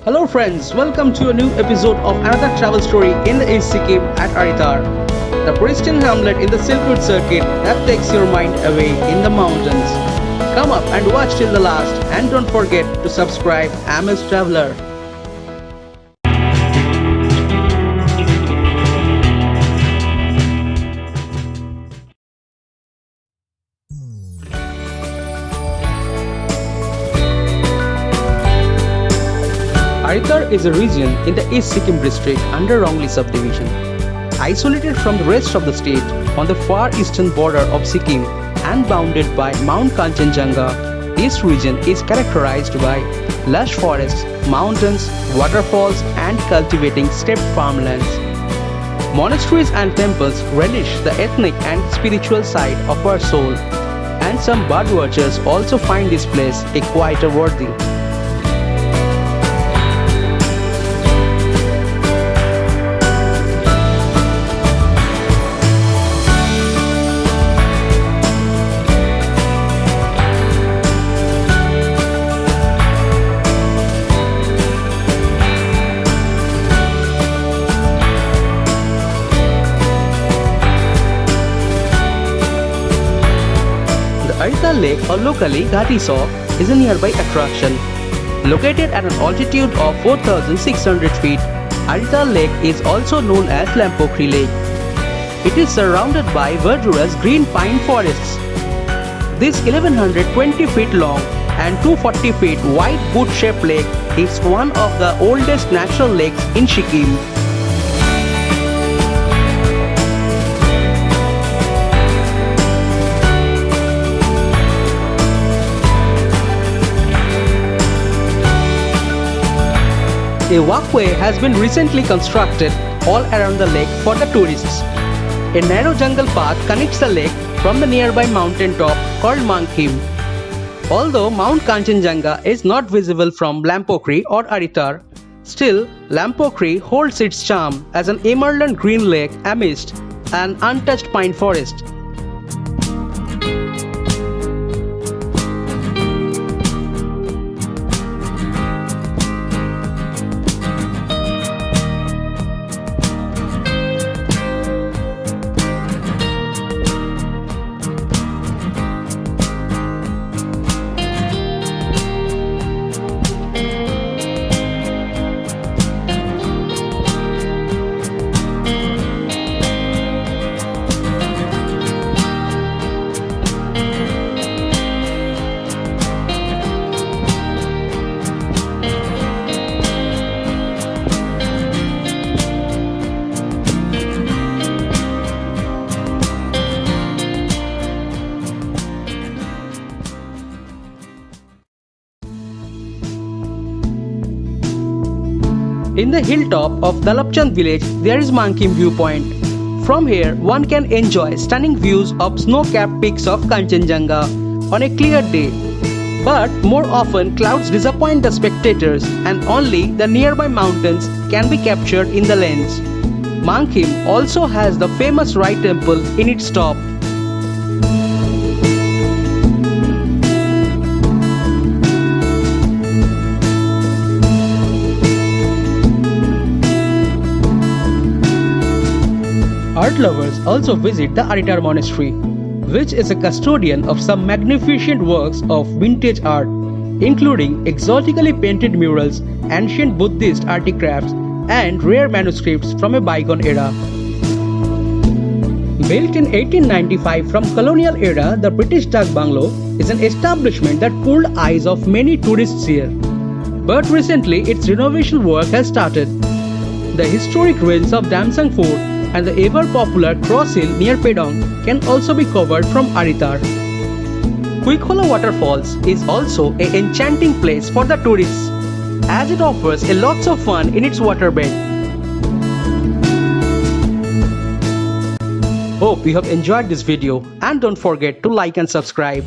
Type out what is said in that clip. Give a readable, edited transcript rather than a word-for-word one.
Hello friends, welcome to a new episode of another travel story in the East Sikkim at Aritar, the pristine hamlet in the Silkwood Circuit that takes your mind away in the mountains. Come up and watch till the last, and don't forget to subscribe Amos Traveler. Aritar is a region in the East Sikkim district under Rongli subdivision. Isolated from the rest of the state on the far eastern border of Sikkim and bounded by Mount Kanchenjunga, this region is characterized by lush forests, mountains, waterfalls and cultivating steppe farmlands. Monasteries and temples relish the ethnic and spiritual side of our soul, and some birdwatchers also find this place a quite worthy. Aritar Lake, or locally Ghati Saw, is a nearby attraction. Located at an altitude of 4,600 feet, Aritar Lake is also known as Lampokri Lake. It is surrounded by verdurous green pine forests. This 1120 feet long and 240 feet wide boot-shaped lake is one of the oldest natural lakes in Sikkim. A walkway has been recently constructed all around the lake for the tourists. A narrow jungle path connects the lake from the nearby mountain top called Mangkhim. Although Mount Kanchenjunga is not visible from Lampokri or Aritar, still Lampokri holds its charm as an emerald green lake amidst an untouched pine forest. In the hilltop of Dalapchand village, there is Mangkhim viewpoint. From here, one can enjoy stunning views of snow-capped peaks of Kanchenjunga on a clear day. But more often, clouds disappoint the spectators, and only the nearby mountains can be captured in the lens. Mangkhim also has the famous Rai temple in its top. Art lovers also visit the Aritar Monastery, which is a custodian of some magnificent works of vintage art, including exotically painted murals, ancient Buddhist artifacts, and rare manuscripts from a bygone era. Built in 1895 from colonial era, the British Dak Bungalow is an establishment that pulled eyes of many tourists here. But recently, its renovation work has started. The historic ruins of Damsang Fort and the ever-popular Cross Hill near Pedong can also be covered from Aritar. Quickhola Waterfalls is also an enchanting place for the tourists, as it offers a lots of fun in its waterbed. Hope you have enjoyed this video, and don't forget to like and subscribe.